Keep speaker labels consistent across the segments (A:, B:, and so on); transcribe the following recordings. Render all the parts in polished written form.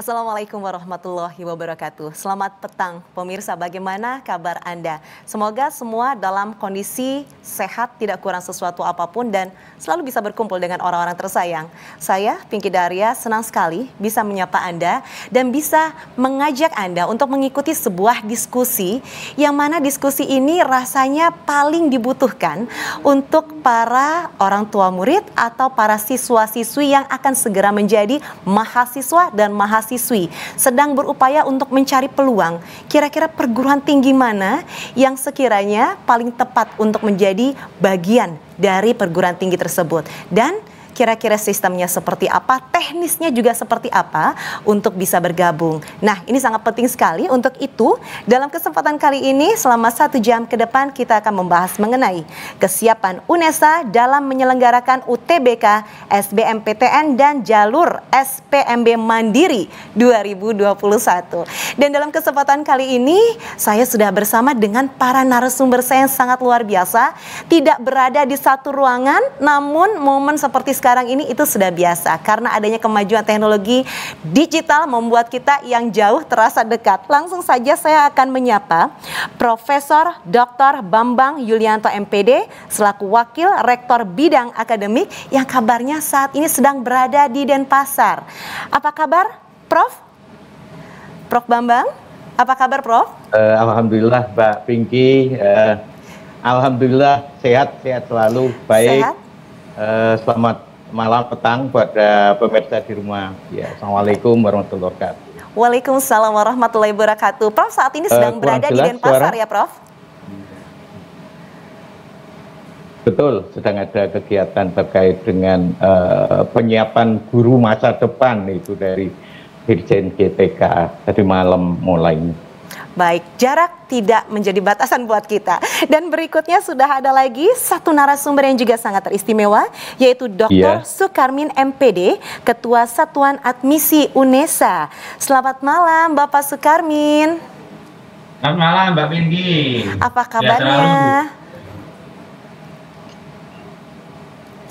A: Assalamualaikum warahmatullahi wabarakatuh. Selamat petang pemirsa, bagaimana kabar Anda? Semoga semua dalam kondisi sehat, tidak kurang sesuatu apapun dan selalu bisa berkumpul dengan orang-orang tersayang. Saya, Pinky Daria, senang sekali bisa menyapa Anda dan bisa mengajak Anda untuk mengikuti sebuah diskusi yang mana diskusi ini rasanya paling dibutuhkan untuk para orang tua murid atau para siswa-siswi yang akan segera menjadi mahasiswa dan mahasiswi sedang berupaya untuk mencari peluang. Kira-kira perguruan tinggi mana yang sekiranya paling tepat untuk menjadi bagian dari perguruan tinggi tersebut, dan kira-kira sistemnya seperti apa, teknisnya juga seperti apa untuk bisa bergabung. Nah, ini sangat penting sekali. Untuk itu, dalam kesempatan kali ini selama 1 jam ke depan kita akan membahas mengenai kesiapan UNESA dalam menyelenggarakan UTBK, SBMPTN dan jalur SPMB Mandiri 2021. Dan dalam kesempatan kali ini saya sudah bersama dengan para narasumber saya yang sangat luar biasa, tidak berada di satu ruangan, namun momen seperti sekarang ini itu sudah biasa karena adanya kemajuan teknologi digital membuat kita yang jauh terasa dekat. Langsung saja saya akan menyapa Profesor Dr. Bambang Yulianto MPD selaku Wakil Rektor Bidang Akademik yang kabarnya saat ini sedang berada di Denpasar. Apa kabar, Prof? Prof Bambang, apa kabar, Prof?
B: Alhamdulillah, Mbak Pinky. Alhamdulillah sehat selalu, baik.
A: Sehat?
B: Selamat malam petang pada pemirsa di rumah. Ya, Assalamualaikum warahmatullahi wabarakatuh.
A: Waalaikumsalam warahmatullahi wabarakatuh. Prof saat ini sedang berada di Denpasar ya, Prof?
B: Betul, sedang ada kegiatan terkait dengan penyiapan guru masa depan itu dari Dirjen GTK tadi malam mulai.
A: Baik, jarak tidak menjadi batasan buat kita. Dan berikutnya sudah ada lagi satu narasumber yang juga sangat teristimewa, yaitu Dr. Sukarmin MPD, Ketua Satuan Admisi UNESA. Selamat malam Bapak Sukarmin.
C: Selamat malam Mbak Pinky.
A: Apa kabarnya?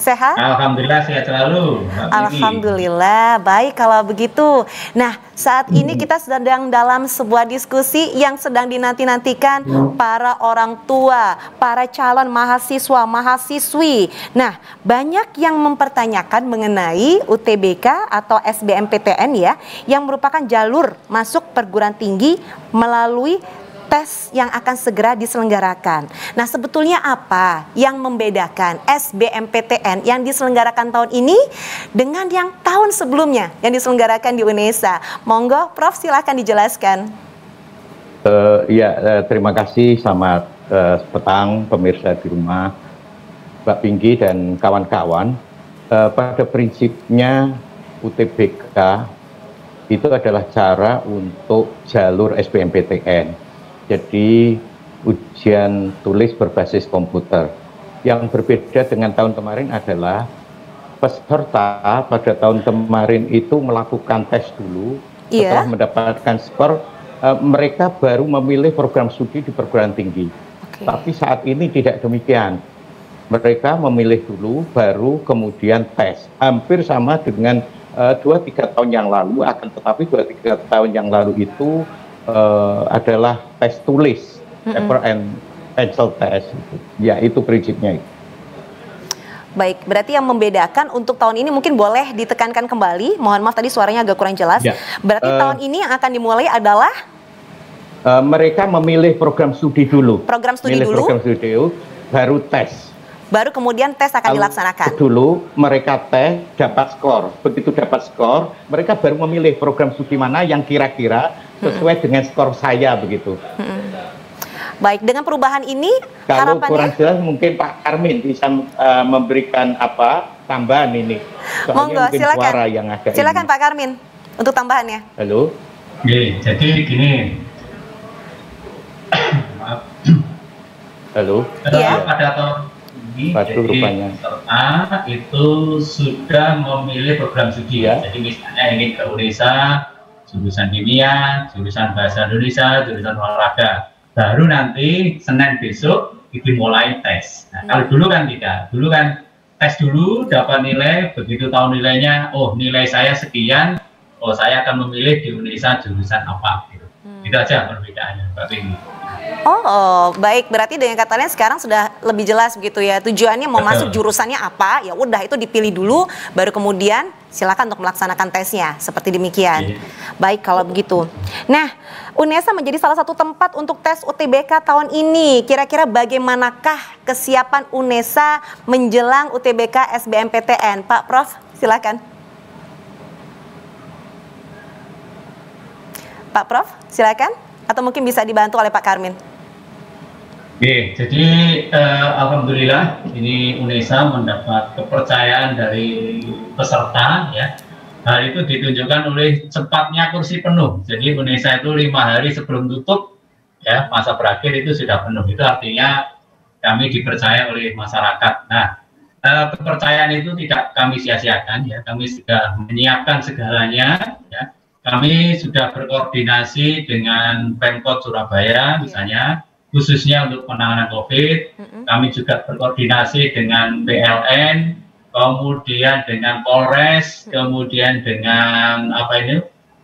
A: Sehat?
C: Alhamdulillah sehat selalu.
A: Alhamdulillah, baik kalau begitu. Nah, saat ini kita sedang dalam sebuah diskusi yang sedang dinanti-nantikan para orang tua, para calon mahasiswa, mahasiswi. Nah, banyak yang mempertanyakan mengenai UTBK atau SBMPTN ya, yang merupakan jalur masuk perguruan tinggi melalui tes yang akan segera diselenggarakan. Nah, sebetulnya apa yang membedakan SBMPTN yang diselenggarakan tahun ini dengan yang tahun sebelumnya yang diselenggarakan di UNESA? Monggo, Prof, silakan dijelaskan.
B: Terima kasih. Selamat petang pemirsa di rumah, Mbak Pinky dan kawan-kawan. Pada prinsipnya UTBK itu adalah cara untuk jalur SBMPTN. Jadi ujian tulis berbasis komputer. Yang berbeda dengan tahun kemarin adalah peserta pada tahun kemarin itu melakukan tes dulu. Setelah mendapatkan skor, mereka baru memilih program studi di perguruan tinggi. Tapi saat ini tidak demikian. Mereka memilih dulu, baru kemudian tes. Hampir sama dengan 2-3 tahun yang lalu, akan tetapi 2-3 tahun yang lalu itu adalah tes tulis, paper and pencil test. Ya, itu prinsipnya.
A: Baik, berarti yang membedakan untuk tahun ini mungkin boleh ditekankan kembali. Mohon maaf tadi suaranya agak kurang jelas. Ya. Berarti tahun ini yang akan dimulai adalah
B: mereka memilih program studi dulu.
A: Program studi dulu,
B: baru tes.
A: Baru kemudian tes akan dilaksanakan.
B: Dulu mereka tes, dapat skor. Begitu dapat skor, mereka baru memilih program studi mana yang kira-kira sesuai dengan skor saya begitu.
A: Baik, dengan perubahan ini
B: kalau
A: harapannya,
B: kurang jelas mungkin Pak Karmin bisa memberikan tambahan ini.
A: Monggo, silakan.
B: Suara yang agak
A: silakan ini. Pak Karmin untuk tambahannya.
B: Halo.
C: Jadi gini.
B: Halo.
C: Pada tahun ini,
B: rupanya.
C: peserta itu sudah memilih program studi. Jadi misalnya ingin ke UNESA, jurusan kimia, jurusan bahasa Indonesia, jurusan olahraga. Baru nanti Senin besok dimulai tes. Nah, kalau dulu kan tidak. Dulu kan tes dulu, dapat nilai, begitu tahu nilainya, oh nilai saya sekian, oh saya akan memilih di Unesa jurusan apa gitu. Itu aja perbedaannya, Mbak Pinky.
A: Oh, baik. Berarti dengan kata lain sekarang sudah lebih jelas begitu ya. Tujuannya mau masuk jurusannya apa, ya udah itu dipilih dulu, baru kemudian silakan untuk melaksanakan tesnya. Seperti demikian. Baik kalau begitu. Nah, Unesa menjadi salah satu tempat untuk tes UTBK tahun ini. Kira-kira bagaimanakah kesiapan Unesa menjelang UTBK SBMPTN? Pak Prof, silakan. Pak Prof, silakan. Atau mungkin bisa dibantu oleh Pak Karmin.
C: Oke, jadi alhamdulillah ini Unesa mendapat kepercayaan dari peserta ya. Hal itu ditunjukkan oleh cepatnya kursi penuh. Jadi Unesa itu 5 hari sebelum tutup ya, masa berakhir itu sudah penuh. Itu artinya kami dipercaya oleh masyarakat. Nah, kepercayaan itu tidak kami sia-siakan ya. Kami sudah menyiapkan segalanya ya. Kami sudah berkoordinasi dengan Pemkot Surabaya misalnya, khususnya untuk penanganan COVID. Kami juga berkoordinasi dengan PLN, kemudian dengan Polres, kemudian dengan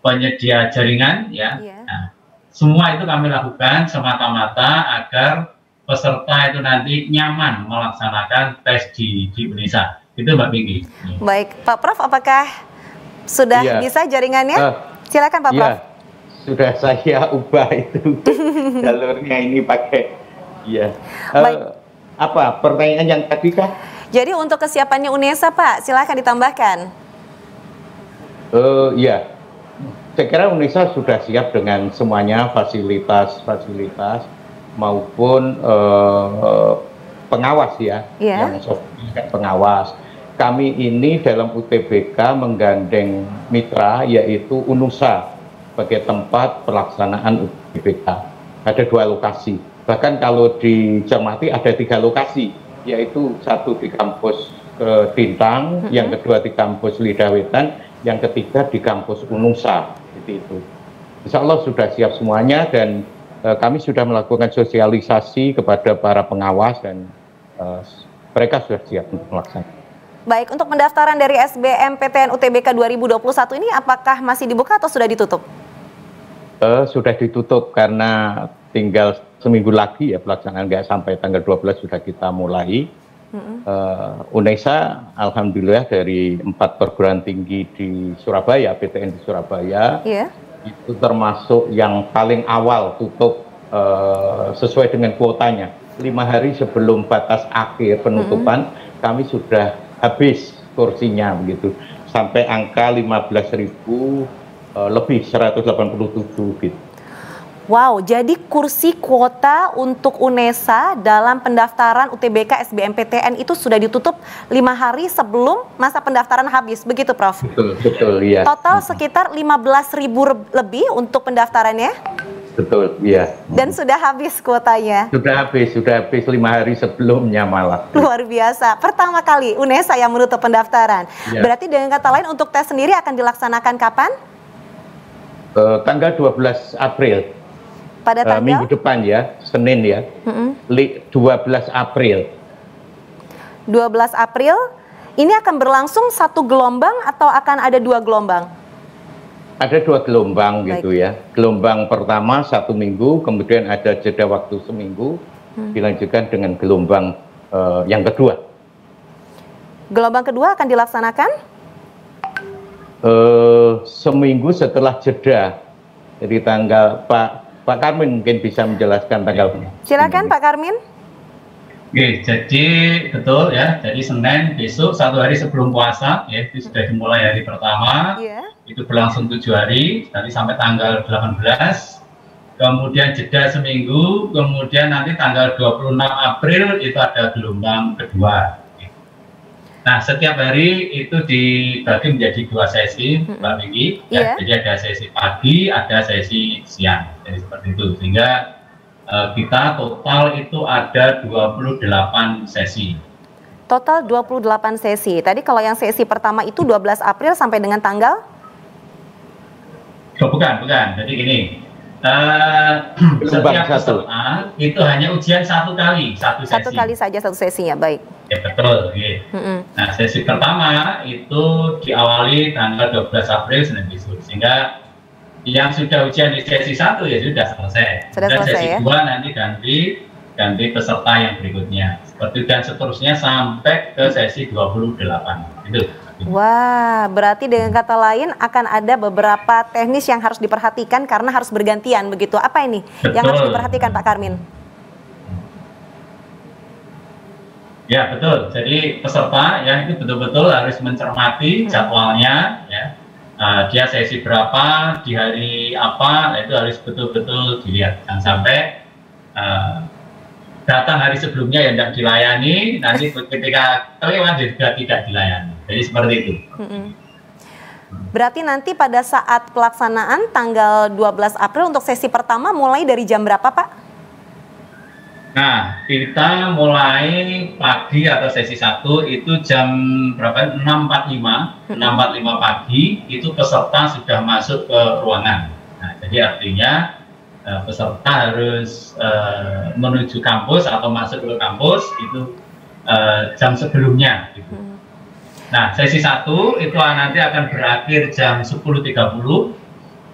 C: penyedia jaringan ya. Nah, semua itu kami lakukan semata-mata agar peserta itu nanti nyaman melaksanakan tes di Unesa. Itu Mbak Pinky.
A: Baik, Pak Prof, apakah sudah bisa jaringannya? Silakan Pak Prof.
B: Sudah saya ubah itu jalurnya ini pakai apa pertanyaan yang tadi kah?
A: Jadi untuk kesiapannya Unesa Pak, silakan ditambahkan.
B: Iya, saya kira Unesa sudah siap dengan semuanya, fasilitas maupun pengawas ya, yang pengawas. Kami ini dalam UTBK menggandeng mitra yaitu UNUSA sebagai tempat pelaksanaan UTBK. Ada 2 lokasi. Bahkan kalau dicermati ada 3 lokasi, yaitu satu di kampus Tintang, yang kedua di kampus Lidawetan, yang ketiga di kampus UNUSA. Itu. Insya Allah sudah siap semuanya dan kami sudah melakukan sosialisasi kepada para pengawas dan mereka sudah siap untuk melaksanakan.
A: Baik, untuk pendaftaran dari SBMPTN UTBK 2021 ini apakah masih dibuka atau sudah ditutup?
B: Sudah ditutup karena tinggal seminggu lagi ya pelaksanaan, nggak sampai tanggal 12 sudah kita mulai. Unesa alhamdulillah dari 4 perguruan tinggi di Surabaya, PTN di Surabaya, itu termasuk yang paling awal tutup sesuai dengan kuotanya. 5 hari sebelum batas akhir penutupan kami sudah habis kursinya begitu, sampai angka 15.000 lebih 187 gitu.
A: Wow, jadi kursi kuota untuk Unesa dalam pendaftaran UTBK SBMPTN itu sudah ditutup 5 hari sebelum masa pendaftaran habis, begitu Prof?
B: Betul, iya.
A: Total sekitar 15.000 lebih untuk pendaftarannya?
B: Betul, iya.
A: Dan sudah habis kuotanya?
B: Sudah habis 5 hari sebelumnya malah.
A: Luar biasa, pertama kali Unesa yang menutup pendaftaran. Berarti dengan kata lain untuk tes sendiri akan dilaksanakan kapan?
B: Tanggal 12 April.
A: Pada tanggal?
B: Minggu depan ya, Senin ya. 12 April.
A: 12 April, ini akan berlangsung 1 gelombang atau akan ada 2 gelombang?
B: Ada 2 gelombang gitu ya. Gelombang pertama 1 minggu, kemudian ada jeda waktu seminggu, dilanjutkan dengan gelombang yang kedua.
A: Gelombang kedua akan dilaksanakan?
B: Seminggu setelah jeda. Jadi tanggal Pak Karmin mungkin bisa menjelaskan tanggal.
A: Silakan Pak Karmin.
C: Oke, jadi betul ya. Jadi Senin besok 1 hari sebelum puasa ya, itu sudah dimulai hari pertama. Itu berlangsung 7 hari, nanti sampai tanggal 18. Kemudian jeda seminggu, kemudian nanti tanggal 26 April itu ada gelombang kedua. Nah, setiap hari itu dibagi menjadi 2 sesi, Mbak Vicky. Ya, jadi ada sesi pagi, ada sesi siang. Jadi seperti itu. Sehingga kita total itu ada 28 sesi.
A: Total 28 sesi. Tadi kalau yang sesi pertama itu 12 April sampai dengan tanggal?
C: Bukan. Jadi gini, setiap peserta itu hanya ujian 1 kali, 1 sesi.
A: 1 kali saja 1 sesinya, baik.
C: Ya betul. Nah, sesi pertama itu diawali tanggal 12 April Senin besok. Sehingga yang sudah ujian di sesi 1 ya sudah selesai.
A: Sudah
C: Dan
A: selesai,
C: sesi
A: ya?
C: 2 nanti ganti peserta yang berikutnya. Seperti dan seterusnya sampai ke sesi 28. Itu.
A: Wah, berarti dengan kata lain akan ada beberapa teknis yang harus diperhatikan karena harus bergantian begitu. Apa ini yang harus diperhatikan Pak Karmin?
C: Ya betul. Jadi peserta ya itu betul-betul harus mencermati jadwalnya, ya. Dia sesi berapa di hari apa, itu harus betul-betul dilihat. Jangan sampai datang hari sebelumnya yang tidak dilayani, nanti ketika kelewat juga tidak dilayani. Jadi seperti itu.
A: Berarti nanti pada saat pelaksanaan tanggal 12 April untuk sesi pertama mulai dari jam berapa, Pak?
C: Nah, kita mulai pagi atau sesi 1 itu jam berapa? 6.45 pagi itu peserta sudah masuk ke ruangan. Nah, jadi artinya peserta harus menuju kampus atau masuk ke kampus itu jam sebelumnya. Gitu. Nah, sesi 1 itu nanti akan berakhir jam 10.30.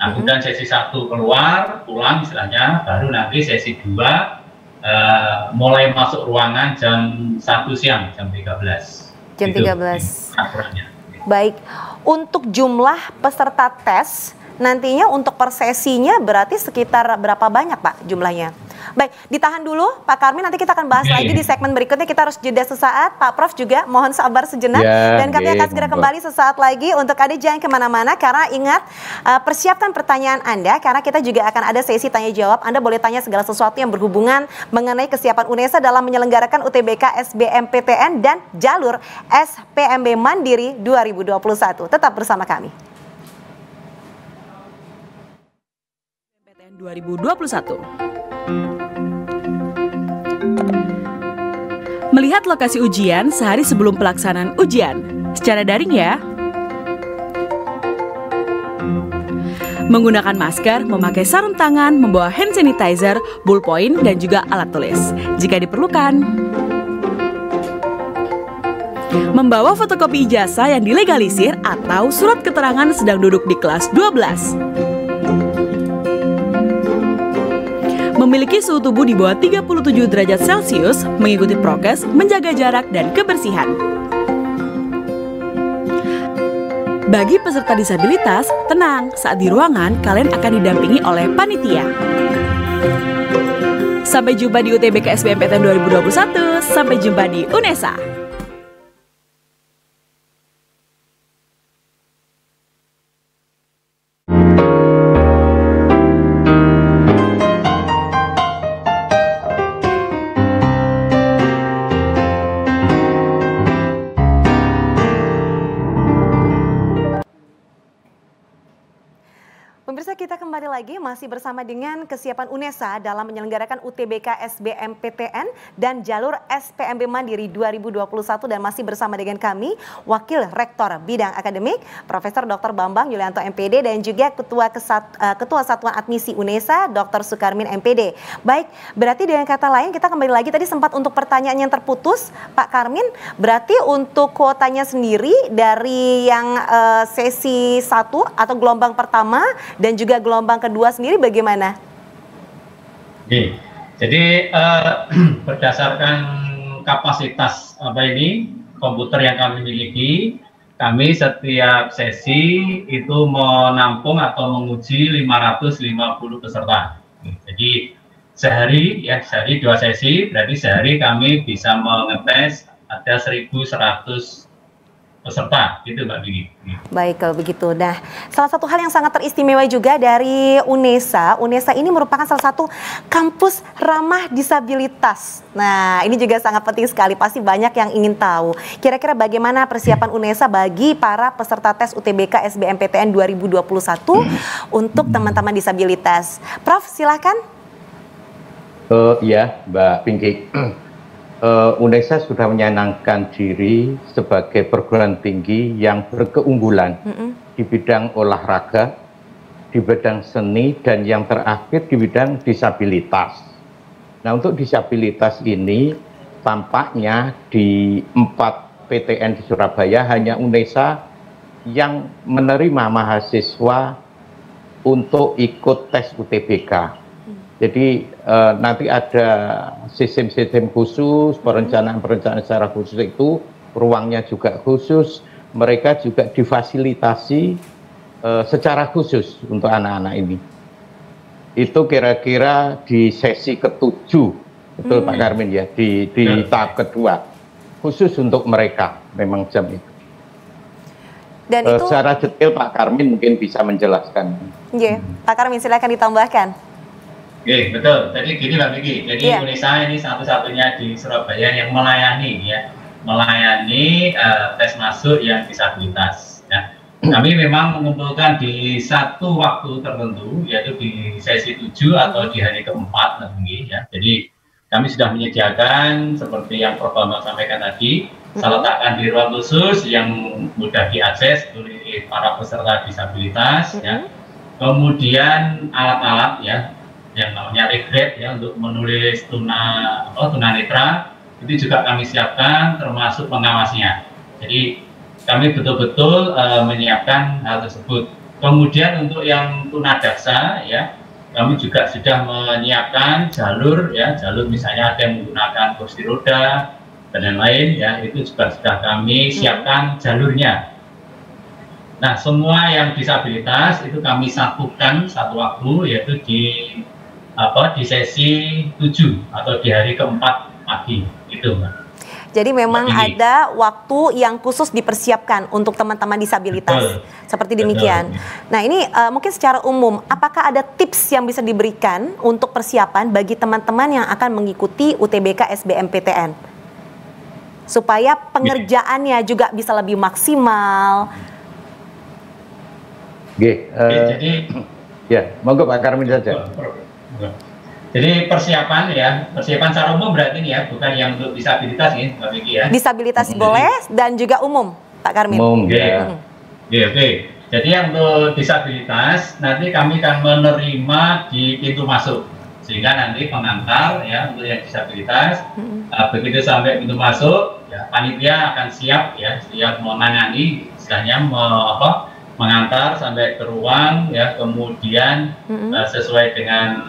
C: Nah, kemudian sesi 1 keluar, pulang istilahnya, baru nanti sesi 2 mulai masuk ruangan jam 1 siang, jam 13.
A: Jam 13. Baik, untuk jumlah peserta tes nantinya untuk per sesinya berarti sekitar berapa banyak Pak jumlahnya? Baik, ditahan dulu Pak Karmin, nanti kita akan bahas lagi di segmen berikutnya. Kita harus jeda sesaat, Pak Prof juga mohon sabar sejenak dan kami akan segera kembali sesaat lagi. Untuk Anda jangan kemana-mana karena ingat persiapkan pertanyaan Anda karena kita juga akan ada sesi tanya jawab. Anda boleh tanya segala sesuatu yang berhubungan mengenai kesiapan UNESA dalam menyelenggarakan UTBK SBMPTN dan jalur SPMB Mandiri 2021. Tetap bersama kami.
D: 2021. Melihat lokasi ujian sehari sebelum pelaksanaan ujian secara daring ya. Menggunakan masker, memakai sarung tangan, membawa hand sanitizer, ballpoint, dan juga alat tulis jika diperlukan. Membawa fotokopi ijazah yang dilegalisir atau surat keterangan sedang duduk di kelas 12. Memiliki suhu tubuh di bawah 37 derajat Celcius, mengikuti prokes, menjaga jarak, dan kebersihan. Bagi peserta disabilitas, tenang, saat di ruangan kalian akan didampingi oleh panitia. Sampai jumpa di UTBK SBMPTN 2021, sampai jumpa di UNESA.
A: Pemirsa, kita kembali lagi masih bersama dengan kesiapan UNESA dalam menyelenggarakan UTBK SBMPTN dan jalur SPMB Mandiri 2021 dan masih bersama dengan kami Wakil Rektor Bidang Akademik Profesor Dr. Bambang Yulianto MPD dan juga Ketua Satuan Admisi UNESA Dr. Sukarmin MPD. Baik, berarti dengan kata lain kita kembali lagi tadi sempat untuk pertanyaan yang terputus Pak Karmin, berarti untuk kuotanya sendiri dari yang sesi 1 atau gelombang pertama dan juga gelombang kedua sendiri bagaimana?
C: Oke, jadi berdasarkan kapasitas komputer yang kami miliki, kami setiap sesi itu menampung atau menguji 550 peserta. Jadi sehari 2 sesi, berarti sehari kami bisa mengetes ada 1.100 peserta, gitu Mbak Vicky.
A: Baik kalau begitu. Nah, salah satu hal yang sangat teristimewa juga dari UNESA, UNESA ini merupakan salah satu kampus ramah disabilitas. Nah, ini juga sangat penting sekali, pasti banyak yang ingin tahu. Kira-kira bagaimana persiapan UNESA bagi para peserta tes UTBK SBMPTN 2021 untuk teman-teman disabilitas? Prof, silakan.
B: Ya, Mbak Pinky. UNESA sudah menyanangkan diri sebagai perguruan tinggi yang berkeunggulan di bidang olahraga, di bidang seni, dan yang terakhir di bidang disabilitas. Nah, untuk disabilitas ini tampaknya di 4 PTN di Surabaya hanya UNESA yang menerima mahasiswa untuk ikut tes UTBK. Jadi nanti ada sistem-sistem khusus, perencanaan-perencanaan secara khusus itu, ruangnya juga khusus, mereka juga difasilitasi secara khusus untuk anak-anak ini. Itu kira-kira di sesi ke-7, betul Pak Karmin ya, di tahap kedua, khusus untuk mereka, memang jam itu.
A: Dan itu
B: secara detail Pak Karmin mungkin bisa menjelaskan.
A: Iya, Pak Karmin silakan ditambahkan.
C: Oke, betul. Jadi gini Mbak Vicky, jadi Indonesia ini satu-satunya di Surabaya yang melayani tes masuk yang disabilitas. Ya. Kami memang mengumpulkan di satu waktu tertentu, yaitu di sesi 7 atau di hari keempat, ya. Jadi kami sudah menyediakan seperti yang Prof. Bambang sampaikan tadi, saya letakkan di ruang khusus yang mudah diakses oleh para peserta disabilitas, ya. Kemudian alat-alat ya, yang namanya regret ya untuk menulis tunanetra itu juga kami siapkan, termasuk pengawasnya. Jadi kami betul-betul menyiapkan hal tersebut. Kemudian untuk yang tunadaksa ya, kami juga sudah menyiapkan jalur ya, jalur misalnya ada yang menggunakan kursi roda dan lain-lain ya, itu juga sudah kami siapkan jalurnya. Nah, semua yang disabilitas itu kami satukan satu waktu, yaitu di sesi 7 atau di hari keempat pagi itu, Mbak.
A: Jadi memang ada waktu yang khusus dipersiapkan untuk teman-teman disabilitas. Betul. Seperti demikian. Betul. Nah ini mungkin secara umum, apakah ada tips yang bisa diberikan untuk persiapan bagi teman-teman yang akan mengikuti UTBK SBMPTN? Supaya pengerjaannya juga bisa lebih maksimal.
C: Jadi
B: ya, monggo Pak Karmin saja.
C: Jadi persiapan secara umum berarti ini ya, bukan yang untuk disabilitas ya, Mbak Vicky ya.
A: Disabilitas boleh dan juga umum, Pak Karmin.
B: Umum, ya.
C: Oke. Jadi yang untuk disabilitas nanti kami akan menerima di pintu masuk, sehingga nanti pengantar ya untuk yang disabilitas begitu sampai pintu masuk, ya panitia akan siap menangani, istilahnya mengantar sampai ke ruang ya, kemudian sesuai dengan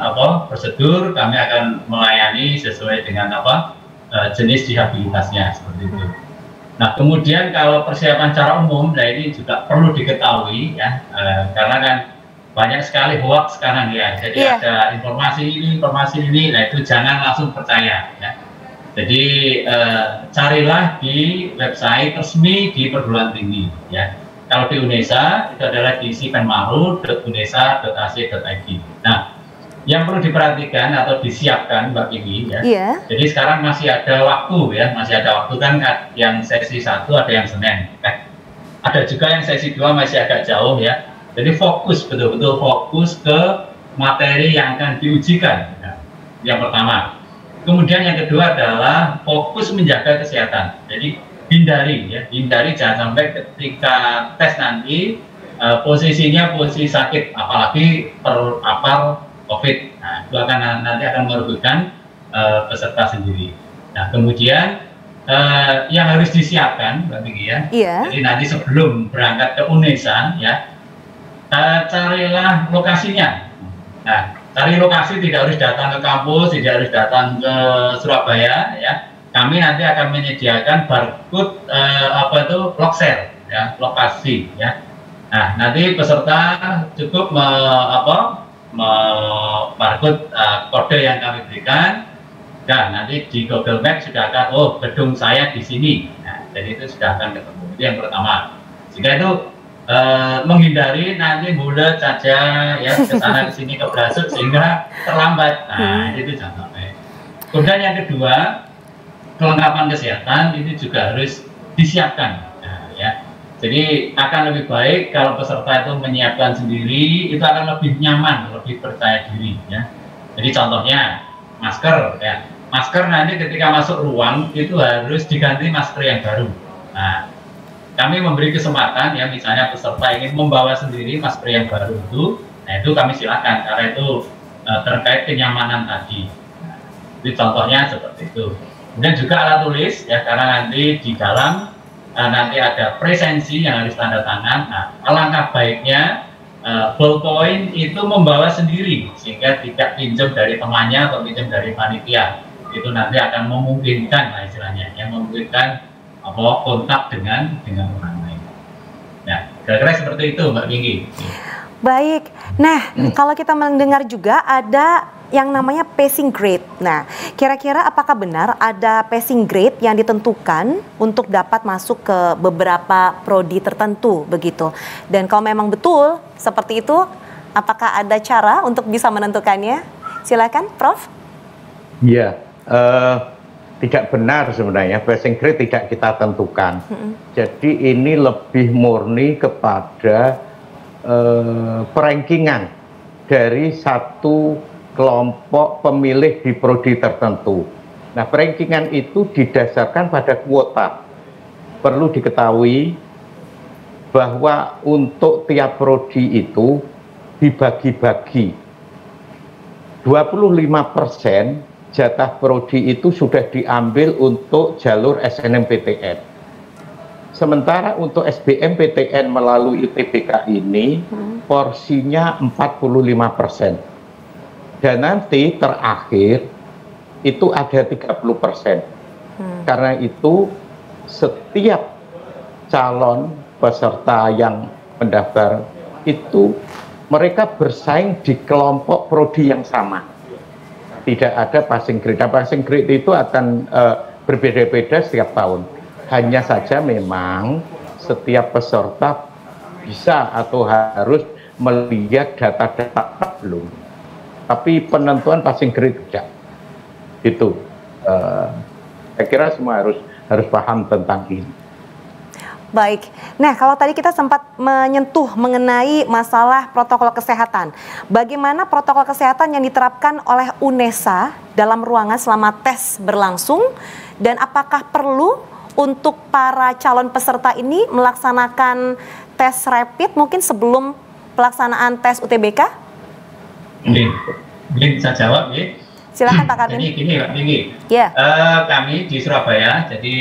C: prosedur kami akan melayani sesuai dengan jenis disabilitasnya seperti itu. Nah kemudian kalau persiapan secara umum, nah ini juga perlu diketahui ya, karena kan banyak sekali hoax sekarang ya, jadi ada informasi ini, nah itu jangan langsung percaya ya. Jadi carilah di website resmi di perguruan tinggi ya. Kalau di UNESA itu adalah di sipenmaru.unesa.ac.id. Nah, yang perlu diperhatikan atau disiapkan Mbak Vicky ya. Jadi sekarang masih ada waktu kan yang sesi 1 ada yang Senin. Ada juga yang sesi 2 masih agak jauh ya. Jadi betul-betul fokus ke materi yang akan diujikan. Ya. Yang pertama. Kemudian yang kedua adalah fokus menjaga kesehatan. Jadi hindari jangan sampai ketika tes nanti posisinya posisi sakit, apalagi terpapar COVID. Nah, itu nanti akan merugikan peserta sendiri. Nah, kemudian yang harus disiapkan, Mbak Vicky ya. Jadi nanti sebelum berangkat ke UNESA ya, carilah lokasinya. Nah, cari lokasi tidak harus datang ke kampus, tidak harus datang ke Surabaya ya. Kami nanti akan menyediakan barcode logshare ya, lokasi ya. Nah, nanti peserta cukup barcode kode yang kami berikan. Dan nanti di Google Maps sudah akan gedung saya di sini. Nah, jadi itu sudah akan ketemu. Itu yang pertama. Sehingga itu menghindari nanti bulat saja ya ke sana ke sini keberasuk sehingga terlambat. Nah, itu jangan sampai. Kemudian yang kedua, kelengkapan kesehatan itu juga harus disiapkan ya. Jadi akan lebih baik kalau peserta itu menyiapkan sendiri, itu akan lebih nyaman, lebih percaya diri ya. Jadi contohnya masker ya. Masker nanti ketika masuk ruang itu harus diganti masker yang baru. Nah, kami memberi kesempatan ya, misalnya peserta ingin membawa sendiri masker yang baru itu, nah itu kami silakan karena itu terkait kenyamanan tadi. Nah, itu contohnya seperti itu. Kemudian juga alat tulis ya, karena nanti di dalam nanti ada presensi yang harus tanda tangan. Nah, alangkah baiknya ballpoint itu membawa sendiri sehingga tidak pinjam dari temannya atau pinjam dari panitia. Itu nanti akan memungkinkan lah istilahnya, yang memungkinkan kontak dengan orang lain. Nah, kira-kira seperti itu Mbak Pinky.
A: Baik. Nah, kalau kita mendengar juga ada yang namanya passing grade. Nah, kira-kira apakah benar ada passing grade yang ditentukan untuk dapat masuk ke beberapa prodi tertentu begitu? Dan kalau memang betul seperti itu, apakah ada cara untuk bisa menentukannya? Silakan, Prof.
B: Ya, tidak benar sebenarnya, passing grade tidak kita tentukan. Jadi ini lebih murni kepada perankingan dari satu kelompok pemilih di prodi tertentu. Nah, perankingan itu didasarkan pada kuota. Perlu diketahui bahwa untuk tiap prodi itu dibagi-bagi. 25% jatah prodi itu sudah diambil untuk jalur SNMPTN. Sementara untuk SBMPTN melalui UTBK ini porsinya 45%. Dan nanti terakhir itu ada 30%. Karena itu setiap calon peserta yang mendaftar itu mereka bersaing di kelompok prodi yang sama. Tidak ada passing grade. Nah, passing grade itu akan berbeda-beda setiap tahun. Hanya saja memang setiap peserta bisa atau harus melihat data-data belum. Tapi penentuan passing grade tidak. Itu. Saya kira semua harus paham tentang ini.
A: Baik. Nah, kalau tadi kita sempat menyentuh mengenai masalah protokol kesehatan. Bagaimana protokol kesehatan yang diterapkan oleh UNESA dalam ruangan selama tes berlangsung? Dan apakah perlu untuk para calon peserta ini melaksanakan tes rapid mungkin sebelum pelaksanaan tes UTBK?
C: Mungkin bisa jawab ya.
A: Silakan Pak Karmin.
C: Jadi gini Pak Pinky, kami di Surabaya, jadi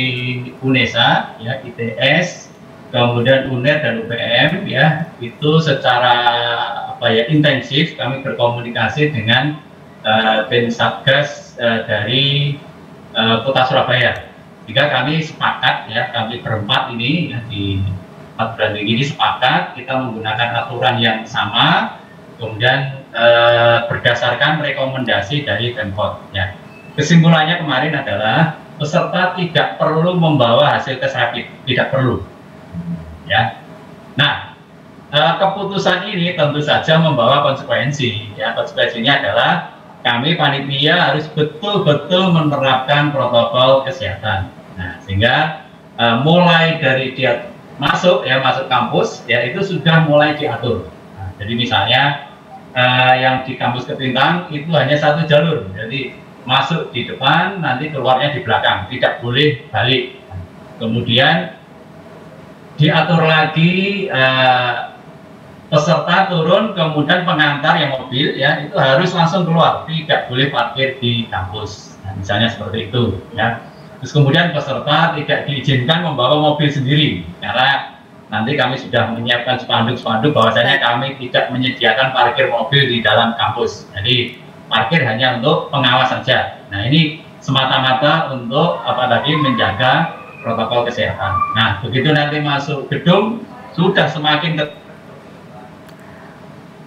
C: UNESA, ya, ITS, kemudian UNER dan UPM, ya, itu secara intensif kami berkomunikasi dengan tim Satgas dari Kota Surabaya. Jika kami sepakat, ya, kami berempat ini, ya, di 4 bulan ini sepakat kita menggunakan aturan yang sama, kemudian berdasarkan rekomendasi dari Pemkot. Ya. Kesimpulannya kemarin adalah peserta tidak perlu membawa hasil tes rapid, tidak perlu. Ya. Nah, keputusan ini tentu saja membawa konsekuensi. Ya, konsekuensinya adalah kami panitia harus betul-betul menerapkan protokol kesehatan. Nah, sehingga mulai dari dia masuk kampus, ya, itu sudah mulai diatur. Nah, jadi misalnya yang di kampus Ketintang itu hanya satu jalur, jadi masuk di depan, nanti keluarnya di belakang, tidak boleh balik. Kemudian diatur lagi peserta turun, kemudian pengantar yang mobil, ya, itu harus langsung keluar, tidak boleh parkir di kampus. Nah, misalnya seperti itu, ya. Terus kemudian peserta tidak diizinkan membawa mobil sendiri, karena nanti kami sudah menyiapkan spanduk-spanduk bahwasanya kami tidak menyediakan parkir mobil di dalam kampus. Jadi parkir hanya untuk pengawas saja. Nah, ini semata-mata untuk menjaga protokol kesehatan. Nah, begitu nanti masuk gedung sudah semakin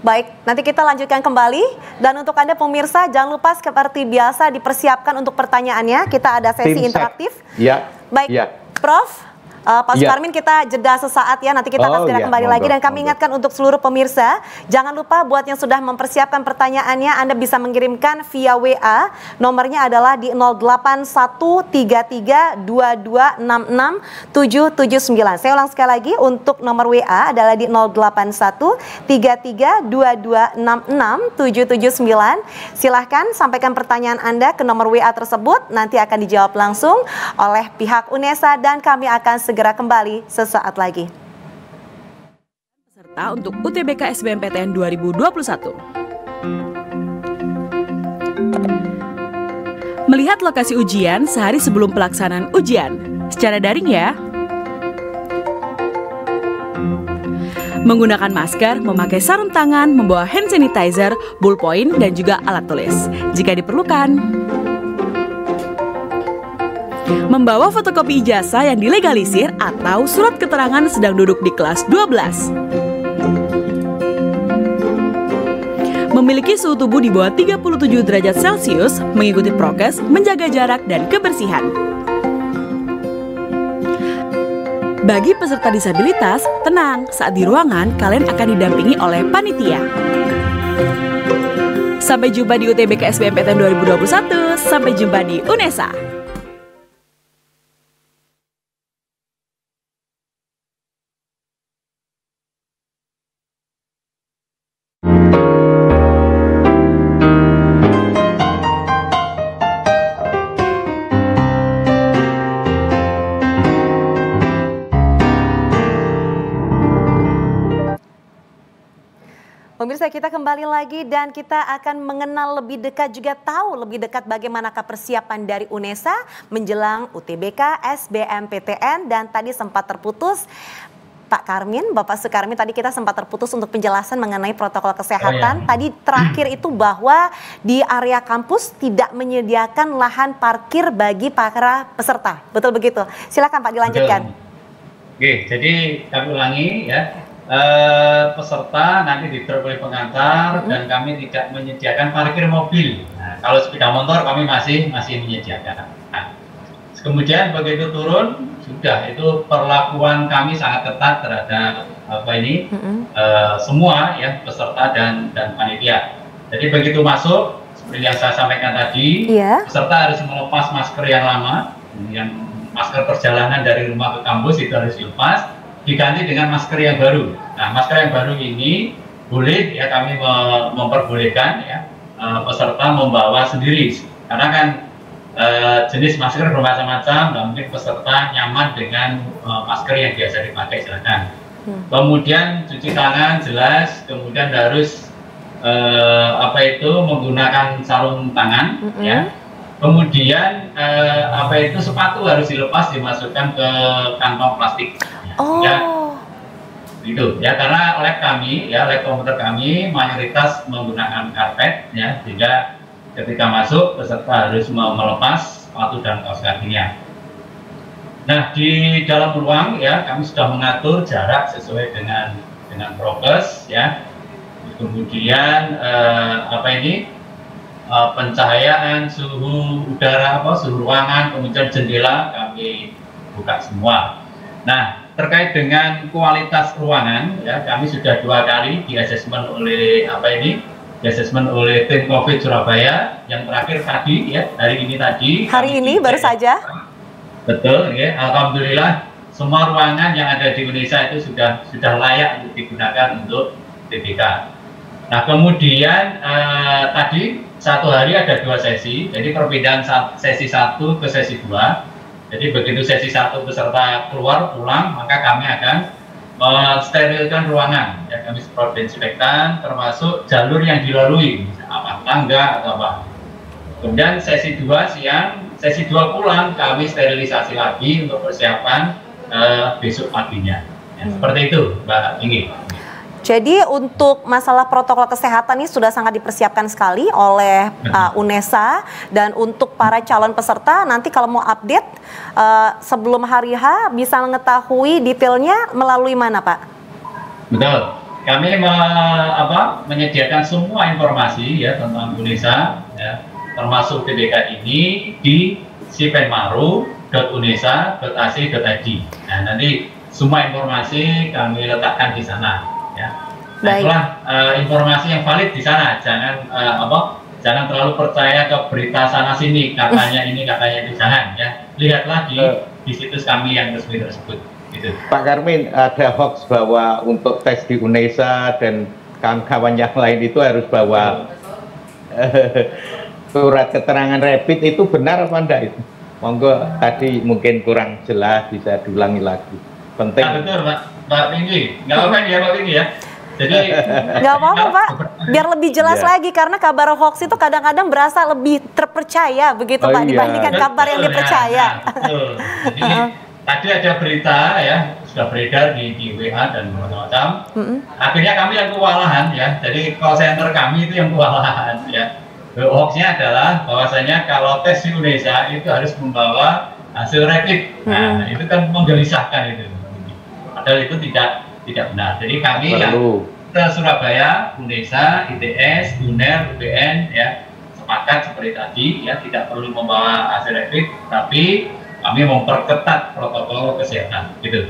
A: Baik, nanti kita lanjutkan kembali. Dan untuk Anda pemirsa, jangan lupa seperti biasa dipersiapkan untuk pertanyaannya. Kita ada sesi interaktif.
B: Ya.
A: Baik,
B: ya.
A: Prof. Pak Sukarmin, kita jeda sesaat ya, nanti kita akan segera kembali lagi. Dan kami ingatkan untuk seluruh pemirsa, jangan lupa buat yang sudah mempersiapkan pertanyaannya, Anda bisa mengirimkan via WA, nomornya adalah di 081332266779. Saya ulang sekali lagi, untuk nomor WA adalah di 081332266779. Silahkan sampaikan pertanyaan Anda ke nomor WA tersebut, nanti akan dijawab langsung oleh pihak UNESA dan kami akan segera kembali sesaat lagi.
D: Peserta untuk UTBK SBMPTN 2021. Melihat lokasi ujian sehari sebelum pelaksanaan ujian secara daring ya. Menggunakan masker, memakai sarung tangan, membawa hand sanitizer, ballpoint, dan juga alat tulis jika diperlukan. Membawa fotokopi ijazah yang dilegalisir atau surat keterangan sedang duduk di kelas 12. Memiliki suhu tubuh di bawah 37 derajat Celcius, mengikuti prokes, menjaga jarak, dan kebersihan. Bagi peserta disabilitas, tenang, saat di ruangan kalian akan didampingi oleh panitia. Sampai jumpa di UTBK SBMPTN 2021, sampai jumpa di UNESA.
A: Pemirsa, kita kembali lagi dan kita akan mengenal lebih dekat, juga tahu lebih dekat bagaimanakah persiapan dari UNESA menjelang UTBK SBMPTN. Dan tadi sempat terputus Pak Karmin, Bapak Sukarmin, tadi kita sempat terputus untuk penjelasan mengenai protokol kesehatan. Tadi terakhir itu bahwa di area kampus tidak menyediakan lahan parkir bagi para peserta. Betul begitu? Silakan Pak, dilanjutkan.
C: Betul. Oke, jadi kami ulangi ya. Peserta nanti di-drop oleh pengantar dan kami tidak menyediakan parkir mobil. Nah, kalau sepeda motor kami masih menyediakan. Nah, kemudian begitu turun sudah itu perlakuan kami sangat ketat terhadap semua ya peserta dan panitia. Jadi begitu masuk seperti yang saya sampaikan tadi, peserta harus melepas masker yang lama, yang masker perjalanan dari rumah ke kampus itu harus dilepas, diganti dengan masker yang baru. Nah, masker yang baru ini boleh ya kami memperbolehkan ya peserta membawa sendiri, karena kan jenis masker bermacam-macam, dan mungkin peserta nyaman dengan masker yang biasa dipakai, silakan. Kemudian cuci tangan jelas, kemudian harus menggunakan sarung tangan ya. Kemudian sepatu harus dilepas, dimasukkan ke kantong plastik. Ya, gitu ya, karena lab kami ya, lab komputer kami mayoritas menggunakan karpet ya, sehingga ketika masuk peserta harus melepas sepatu dan kaos kakinya. Nah, di dalam ruang ya kami sudah mengatur jarak sesuai dengan prokes ya. Kemudian pencahayaan, suhu udara, suhu ruangan, kemudian jendela kami buka semua. Nah, terkait dengan kualitas ruangan ya, kami sudah 2 kali di asesmen oleh oleh tim COVID Surabaya. Yang terakhir tadi ya, hari ini baru saja. Betul ya, alhamdulillah semua ruangan yang ada di Indonesia itu sudah layak untuk digunakan untuk UTBK. Nah, kemudian tadi satu hari ada 2 sesi, jadi perbedaan sesi 1 ke sesi 2. Jadi begitu sesi 1 peserta pulang, maka kami akan mensterilkan ruangan. Ya, kami semprot desinfektan, termasuk jalur yang dilalui, apa tangga atau apa. Kemudian sesi 2 siang, sesi 2 pulang, kami sterilisasi lagi untuk persiapan besok paginya. Ya, seperti itu, Mbak Inggi.
A: Jadi untuk masalah protokol kesehatan ini sudah sangat dipersiapkan sekali oleh UNESA, dan untuk para calon peserta nanti kalau mau update sebelum hari H bisa mengetahui detailnya melalui mana, Pak? Betul,
C: kami menyediakan semua informasi ya tentang UNESA ya, termasuk UTBK ini di sipenmaru.unesa.ac.id. Nah, nanti semua informasi kami letakkan di sana. Ya. Nah, itulah informasi yang valid di sana. Jangan terlalu percaya ke berita sana sini, katanya ini katanya itu, jangan ya. Lihatlah di situs kami yang resmi tersebut. Gitu.
B: Pak Karmin, ada hoax bahwa untuk tes di UNESA dan kawan-kawan yang lain itu harus bawa surat keterangan rapid, itu benar apa enggak itu? Monggo, tadi mungkin kurang jelas, bisa diulangi lagi. Penting.
C: Nah, betul Mbak Tinggi, nggak apa-apa ya Mbak Tinggi ya. Jadi
A: nggak apa-apa Pak, biar lebih jelas lagi, karena kabar hoax itu kadang-kadang berasa lebih terpercaya begitu Pak, dibandingkan kabar yang dipercaya.
C: Betul. Jadi tadi ada berita ya, sudah beredar di WA dan macam. Akhirnya kami yang kewalahan ya, jadi call center kami itu yang kewalahan ya. Hoaxnya adalah bahwasanya kalau tes di Indonesia itu harus membawa hasil rapid. Nah, itu kan menggelisahkan itu. Padahal itu tidak benar. Jadi kami yang ke Surabaya, Unesa, ITS, UNER, UPN ya sepakat seperti tadi ya, tidak perlu membawa hasil rapid, tapi kami memperketat protokol kesehatan gitu.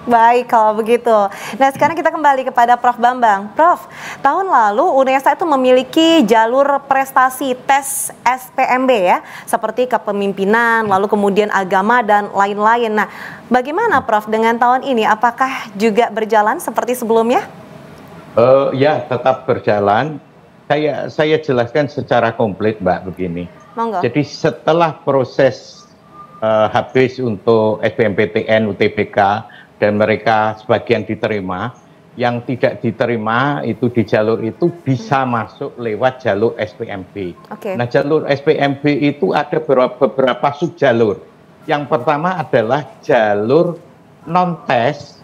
A: Baik kalau begitu. Nah sekarang kita kembali kepada Prof. Bambang. Prof, tahun lalu UNESA itu memiliki jalur prestasi tes SPMB ya, seperti kepemimpinan, lalu kemudian agama dan lain-lain. Nah bagaimana Prof dengan tahun ini? Apakah juga berjalan seperti sebelumnya?
B: Ya tetap berjalan. Saya jelaskan secara komplit Mbak begini.
A: Monggo.
B: Jadi setelah proses habis untuk SBMPTN, UTBK, dan mereka sebagian diterima, yang tidak diterima itu di jalur itu bisa masuk lewat jalur SPMB. Nah jalur SPMB itu ada beberapa subjalur. Yang pertama adalah jalur non-tes,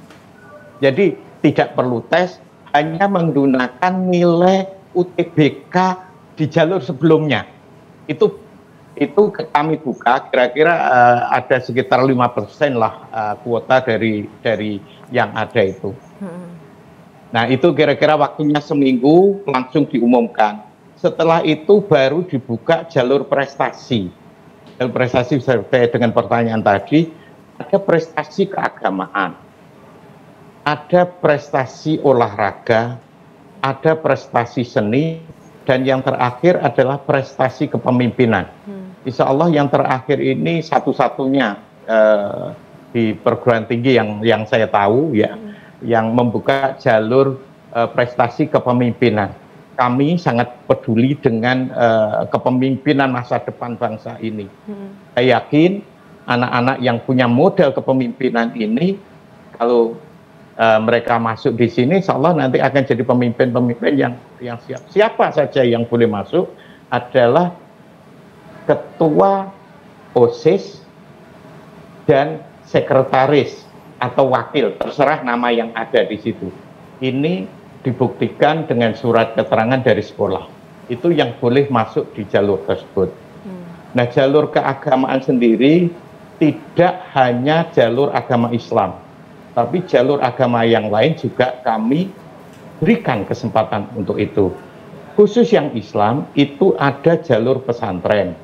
B: jadi tidak perlu tes, hanya menggunakan nilai UTBK di jalur sebelumnya. Itu kami buka kira-kira ada sekitar 5% lah kuota dari yang ada itu. Nah itu kira-kira waktunya seminggu langsung diumumkan. Setelah itu baru dibuka jalur prestasi. Jalur prestasi sesuai dengan pertanyaan tadi, ada prestasi keagamaan, ada prestasi olahraga, ada prestasi seni, dan yang terakhir adalah prestasi kepemimpinan. Insya Allah yang terakhir ini satu-satunya di perguruan tinggi yang saya tahu ya, yang membuka jalur prestasi kepemimpinan. Kami sangat peduli dengan kepemimpinan masa depan bangsa ini. Saya yakin anak-anak yang punya modal kepemimpinan ini, kalau mereka masuk di sini, insya Allah nanti akan jadi pemimpin-pemimpin yang siap. Siapa saja yang boleh masuk adalah ketua OSIS dan sekretaris atau wakil, terserah nama yang ada di situ. Ini dibuktikan dengan surat keterangan dari sekolah. Itu yang boleh masuk di jalur tersebut. Nah, jalur keagamaan sendiri tidak hanya jalur agama Islam, tapi jalur agama yang lain juga kami berikan kesempatan untuk itu. Khusus yang Islam itu ada jalur pesantren,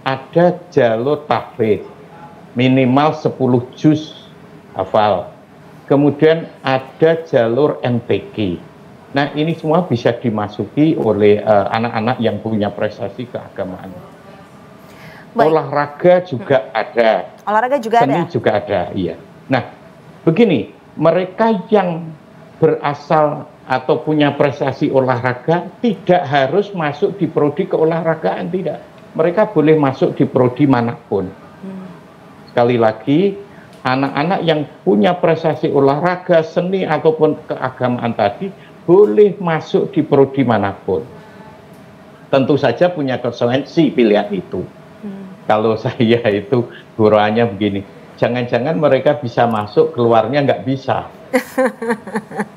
B: ada jalur tahfidz minimal 10 juz hafal, kemudian ada jalur MTQ. Nah ini semua bisa dimasuki oleh anak-anak yang punya prestasi keagamaan. Olahraga juga ada,
A: olahraga juga
B: seni
A: ada,
B: juga ada, iya. Nah begini, mereka yang berasal atau punya prestasi olahraga tidak harus masuk di prodi keolahragaan, tidak. Mereka boleh masuk di prodi manapun. Sekali lagi, anak-anak yang punya prestasi olahraga, seni ataupun keagamaan tadi boleh masuk di prodi manapun. Tentu saja punya konsekuensi pilihan itu. Kalau saya itu guruannya begini, jangan-jangan mereka bisa masuk, keluarnya nggak bisa.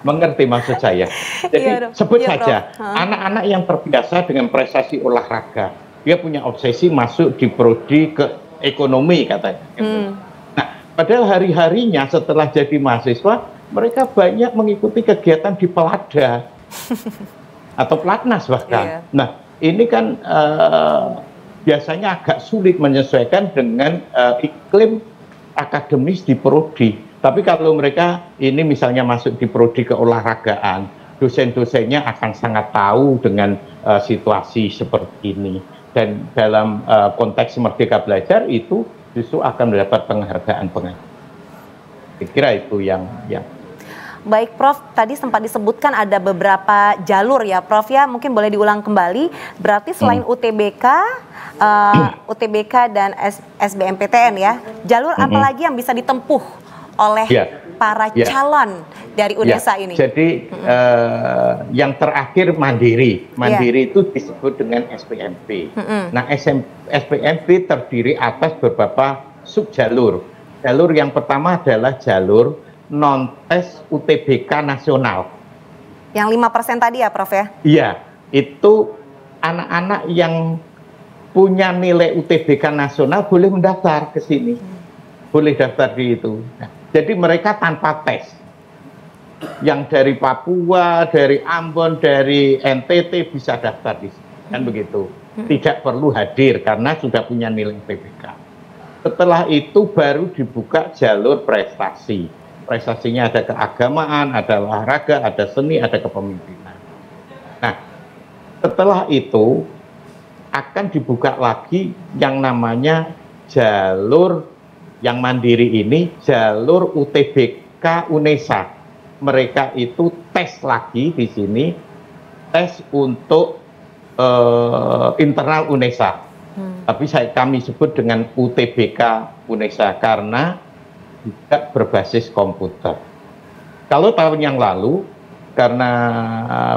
B: Mengerti maksud saya? Jadi sebut saja anak-anak yang terbiasa dengan prestasi olahraga, dia punya obsesi masuk di prodi ke ekonomi katanya. Nah, padahal hari-harinya setelah jadi mahasiswa, mereka banyak mengikuti kegiatan di Pelada atau Pelatnas bahkan. Nah, ini kan biasanya agak sulit menyesuaikan dengan iklim akademis di prodi. Tapi kalau mereka ini misalnya masuk di prodi keolahragaan, dosen-dosennya akan sangat tahu dengan situasi seperti ini. Dan dalam konteks Merdeka Belajar itu justru akan mendapat penghargaan-penghargaan. Saya kira itu yang.
A: Baik Prof, tadi sempat disebutkan ada beberapa jalur ya Prof ya, mungkin boleh diulang kembali. Berarti selain UTBK, UTBK dan SBMPTN ya, jalur apa lagi yang bisa ditempuh oleh para calon dari UNESA ini? Jadi
B: yang terakhir mandiri itu disebut dengan SPMB. Nah SPMB terdiri atas beberapa subjalur. Jalur yang pertama adalah jalur non-tes UTBK nasional.
A: Yang 5% tadi ya Prof ya?
B: Iya, itu anak-anak yang punya nilai UTBK nasional boleh mendaftar ke sini. Boleh daftar di itu. Nah, jadi mereka tanpa tes. Yang dari Papua, dari Ambon, dari NTT bisa daftar di sini. Kan begitu. Tidak perlu hadir karena sudah punya nilai UTBK. Setelah itu baru dibuka jalur prestasi. Prestasinya ada keagamaan, ada olahraga, ada seni, ada kepemimpinan. Nah, setelah itu akan dibuka lagi yang namanya jalur yang mandiri ini, jalur UTBK UNESA. Mereka itu tes lagi di sini, tes untuk internal UNESA. Tapi kami sebut dengan UTBK UNESA karena juga berbasis komputer. Kalau tahun yang lalu, karena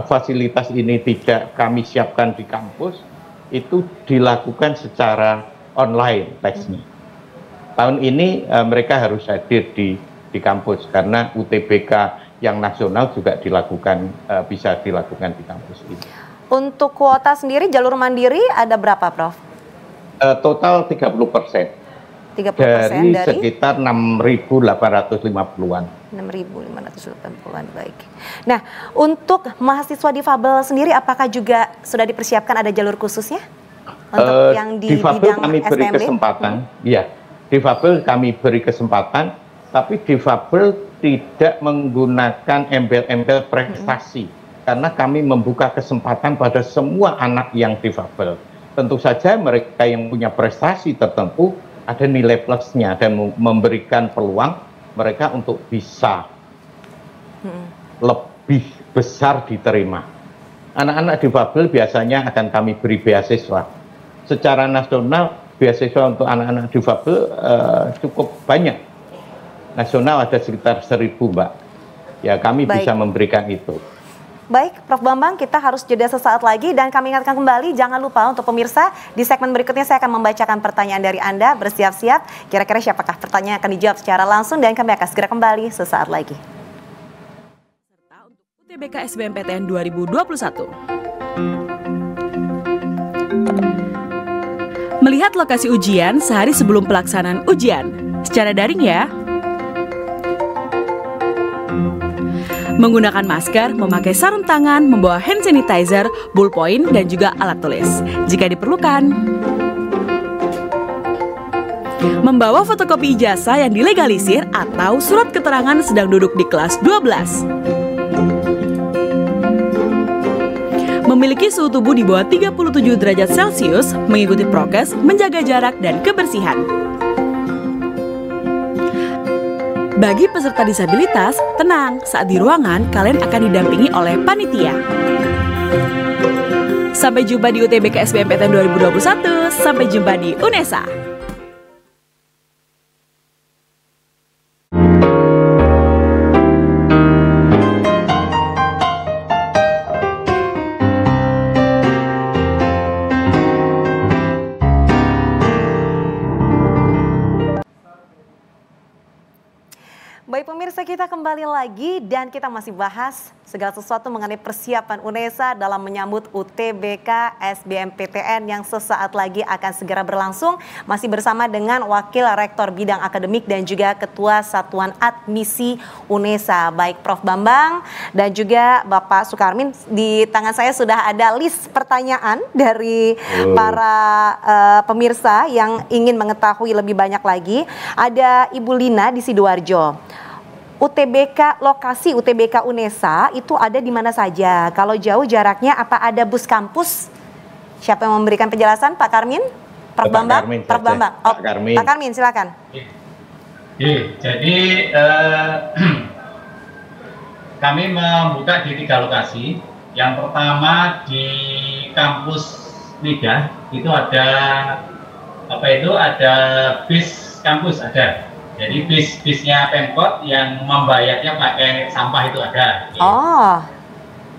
B: fasilitas ini tidak kami siapkan di kampus, itu dilakukan secara online tesnya. Tahun ini mereka harus hadir di kampus karena UTBK yang nasional juga dilakukan, bisa dilakukan di kampus ini.
A: Untuk kuota sendiri jalur mandiri ada berapa Prof?
B: Total 30%.
A: 30% dari
B: sekitar 6.850-an.
A: 6.580-an, baik. Nah, untuk mahasiswa difabel sendiri apakah juga sudah dipersiapkan ada jalur khususnya? Untuk yang di
B: difabel
A: bidang
B: kami beri
A: SPMB?
B: kesempatan, iya. Difabel kami beri kesempatan, tapi difabel tidak menggunakan embel-embel prestasi. Karena kami membuka kesempatan pada semua anak yang difabel. Tentu saja mereka yang punya prestasi tertentu ada nilai plusnya dan memberikan peluang mereka untuk bisa lebih besar diterima. Anak-anak difabel biasanya akan kami beri beasiswa. Secara nasional, beasiswa untuk anak-anak difabel cukup banyak. Nasional ada sekitar 1.000, Mbak. Ya, kami bisa memberikan itu.
A: Baik, Prof Bambang, kita harus jeda sesaat lagi dan kami ingatkan kembali, jangan lupa untuk pemirsa, di segmen berikutnya saya akan membacakan pertanyaan dari Anda, bersiap-siap, kira-kira siapakah pertanyaan akan dijawab secara langsung dan kami akan segera kembali sesaat lagi.
D: Serta untuk UTBK SBMPTN 2021. Melihat lokasi ujian sehari sebelum pelaksanaan ujian, secara daring ya. Menggunakan masker, memakai sarung tangan, membawa hand sanitizer, ballpoint, dan juga alat tulis jika diperlukan. Membawa fotokopi ijazah yang dilegalisir atau surat keterangan sedang duduk di kelas 12. Memiliki suhu tubuh di bawah 37 derajat Celcius, mengikuti prokes, menjaga jarak, dan kebersihan. Bagi peserta disabilitas, tenang, saat di ruangan kalian akan didampingi oleh panitia. Sampai jumpa di UTBK SBMPTN 2021, sampai jumpa di UNESA.
A: Baik pemirsa, kita kembali lagi dan kita masih bahas segala sesuatu mengenai persiapan UNESA dalam menyambut UTBK SBMPTN yang sesaat lagi akan segera berlangsung. Masih bersama dengan Wakil Rektor Bidang Akademik dan juga Ketua Satuan Admisi UNESA, baik Prof Bambang dan juga Bapak Sukarmin. Di tangan saya sudah ada list pertanyaan dari para pemirsa yang ingin mengetahui lebih banyak lagi. Ada Ibu Lina di Sidoarjo. UTBK, lokasi UTBK UNESA itu ada di mana saja? Kalau jauh jaraknya, apa ada bus kampus? Siapa yang memberikan penjelasan? Pak Karmin? Prof Bambang? Prof Bambang. Oh, Pak Karmin, silakan.
C: Jadi kami membuka di 3 lokasi. Yang pertama di kampus Lidah itu ada ada bis kampus ada. Jadi bis-bisnya Pemkot yang membayarnya pakai sampah itu ada.
A: Oh.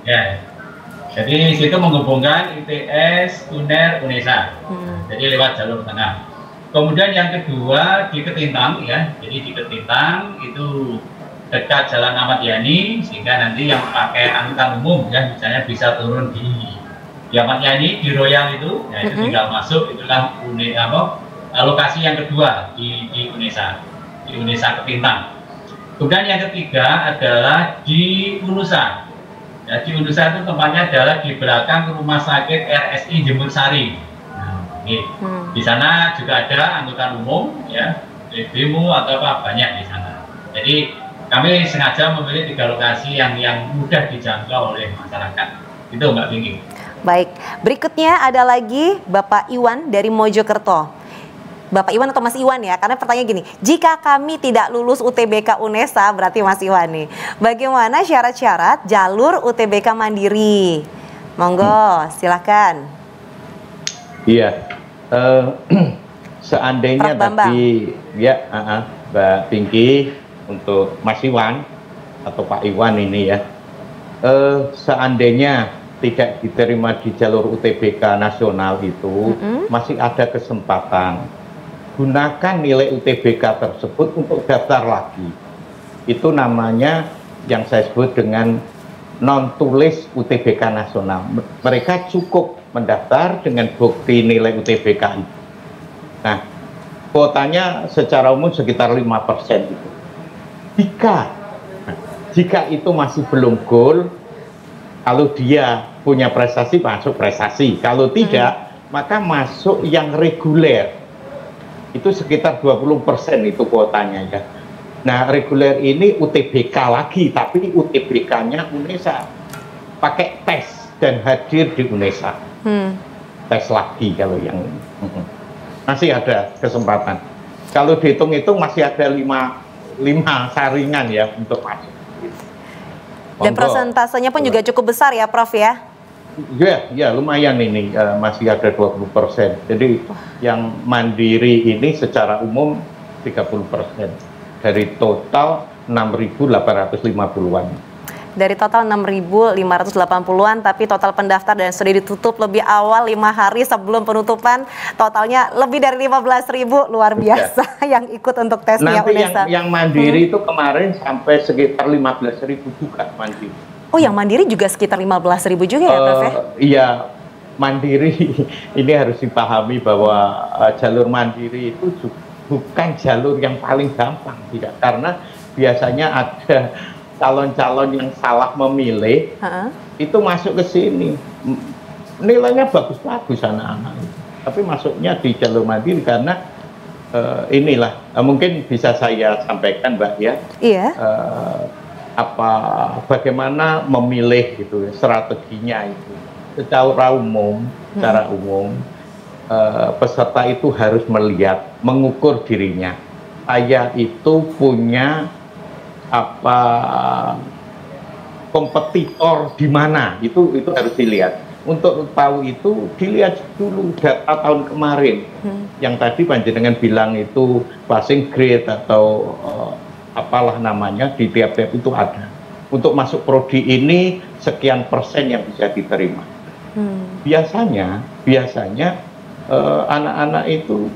C: Ya. Jadi situ menghubungkan ITS, UNER, UNESA. Jadi lewat jalur tengah. Kemudian yang kedua di Ketintang ya. Jadi di Ketintang itu dekat Jalan Ahmad Yani, sehingga nanti yang pakai angkutan umum ya misalnya bisa turun di Ahmad Yani, di Royal itu, ya itu tinggal masuk, itulah lokasi yang kedua di UNESA Kepintang. Kemudian yang ketiga adalah di Unusa. Ya, di Unusa itu tempatnya adalah di belakang Rumah Sakit RSI Jemur Sari. Nah, di sana juga ada angkutan umum, ya, demo atau apa banyak di sana. Jadi kami sengaja memilih 3 lokasi yang mudah dijangkau oleh masyarakat. Itu Mbak Pinky.
A: Baik, berikutnya ada lagi Bapak Iwan dari Mojokerto. Bapak Iwan atau Mas Iwan ya, karena pertanyaan gini, jika kami tidak lulus UTBK UNESA, berarti Mas Iwan nih, bagaimana syarat-syarat jalur UTBK Mandiri? Monggo, silakan.
B: Iya, seandainya tadi ya Mbak Pinky untuk Mas Iwan atau Pak Iwan ini ya, seandainya tidak diterima di jalur UTBK nasional itu, masih ada kesempatan. Gunakan nilai UTBK tersebut untuk daftar lagi. Itu namanya yang saya sebut dengan non tulis UTBK nasional. Mereka cukup mendaftar dengan bukti nilai UTBK itu. Nah, kuotanya secara umum sekitar 5% itu. Jika itu masih belum goal, kalau dia punya prestasi masuk prestasi. Kalau tidak, maka masuk yang reguler. Itu sekitar 20% itu kuotanya ya. Nah, reguler ini UTBK lagi, tapi UTBK-nya UNESA. Pakai tes dan hadir di UNESA. Tes lagi kalau yang ini. Masih ada kesempatan. Kalau dihitung-hitung masih ada 5 saringan ya untuk masuk.
A: Dan persentasenya pun juga cukup besar ya Prof ya?
B: Ya lumayan ini, masih ada 20%. Jadi yang mandiri ini secara umum 30% dari total 6.850-an.
A: Dari total 6.580-an, tapi total pendaftar dan sudah ditutup lebih awal 5 hari sebelum penutupan, totalnya lebih dari 15.000, luar biasa yang ikut untuk tesnya UNESA.
B: Nanti yang mandiri itu kemarin sampai sekitar 15.000 juga mandiri.
A: Oh, yang mandiri juga sekitar 15.000 juga ya, Prof?
B: Iya, mandiri ini harus dipahami bahwa jalur mandiri itu bukan jalur yang paling gampang, tidak, karena biasanya ada calon-calon yang salah memilih, itu masuk ke sini, nilainya bagus-bagus anak-anak, tapi masuknya di jalur mandiri karena inilah mungkin bisa saya sampaikan Mbak ya. Iya. Bagaimana memilih gitu, strateginya itu secara umum, peserta itu harus melihat, mengukur dirinya. Saya itu punya kompetitor di mana, itu harus dilihat. Untuk tahu itu dilihat dulu data tahun kemarin, yang tadi panjenengan bilang itu passing grade atau apalah namanya, di tiap-tiap itu ada. Untuk masuk prodi ini sekian persen yang bisa diterima. Biasanya anak-anak itu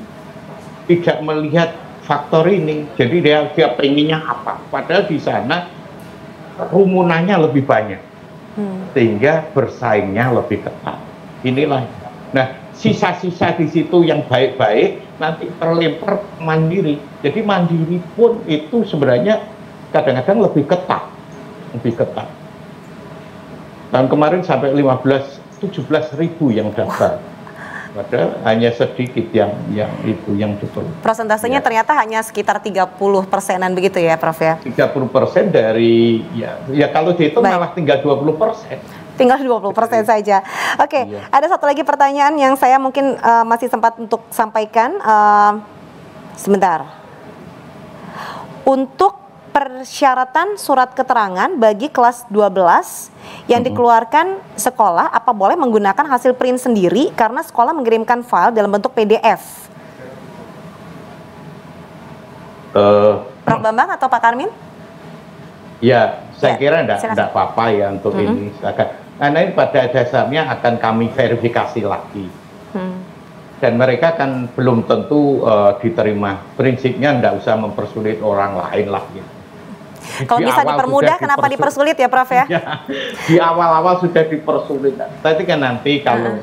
B: tidak melihat faktor ini, jadi dia pengennya apa, padahal di sana rumunannya lebih banyak, sehingga bersaingnya lebih ketat. Inilah. Nah, sisa-sisa di situ yang baik-baik nanti terlempar mandiri. Jadi mandiri pun itu sebenarnya kadang-kadang lebih ketat. Tahun kemarin sampai 17.000 yang daftar. Padahal hanya sedikit yang betul.
A: Prosentasenya ternyata hanya sekitar 30%-an begitu ya, Prof ya?
B: 30% dari ya kalau dihitung malah tinggal 20%.
A: Tinggal 20% saja. Oke, ada satu lagi pertanyaan yang saya mungkin masih sempat untuk sampaikan. Sebentar. Untuk persyaratan surat keterangan bagi kelas 12 yang dikeluarkan sekolah, apa boleh menggunakan hasil print sendiri karena sekolah mengirimkan file dalam bentuk PDF? Prof Bambang atau Pak Karmin?
B: Ya, saya kira enggak apa-apa ya untuk ini. Karena ini pada dasarnya akan kami verifikasi lagi. Dan mereka kan belum tentu diterima. Prinsipnya enggak usah mempersulit orang lain lah gitu.
A: Kalau bisa dipermudah, kenapa dipersulit ya Prof ya?
B: Ya, di awal-awal sudah dipersulit. Tapi kan nanti kalau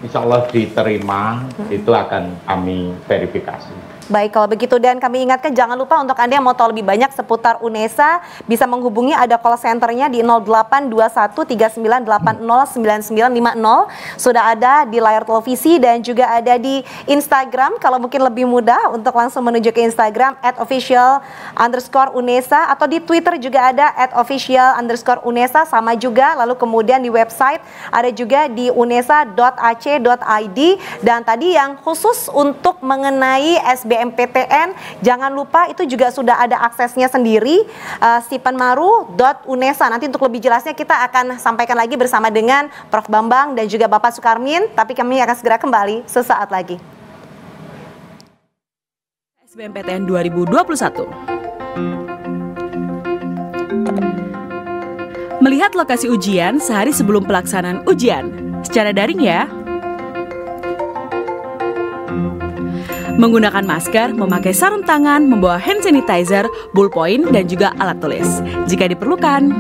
B: insya Allah diterima, itu akan kami verifikasi.
A: Baik, kalau begitu, dan kami ingatkan jangan lupa untuk Anda yang mau tahu lebih banyak seputar UNESA bisa menghubungi, ada call centernya di 082139809950. Sudah ada di layar televisi dan juga ada di Instagram. Kalau mungkin lebih mudah untuk langsung menuju ke Instagram @official_UNESA, atau di Twitter juga ada @official_UNESA sama juga. Lalu kemudian di website ada juga di unesa.ac.id, dan tadi yang khusus untuk mengenai SBMPTN, jangan lupa itu juga sudah ada aksesnya sendiri, sipenmaru.unesa. Nanti untuk lebih jelasnya kita akan sampaikan lagi bersama dengan Prof. Bambang dan juga Bapak Sukarmin, tapi kami akan segera kembali sesaat lagi.
D: SBMPTN 2021. Melihat lokasi ujian sehari sebelum pelaksanaan ujian secara daring ya. Menggunakan masker, memakai sarung tangan, membawa hand sanitizer, ballpoint, dan juga alat tulis jika diperlukan.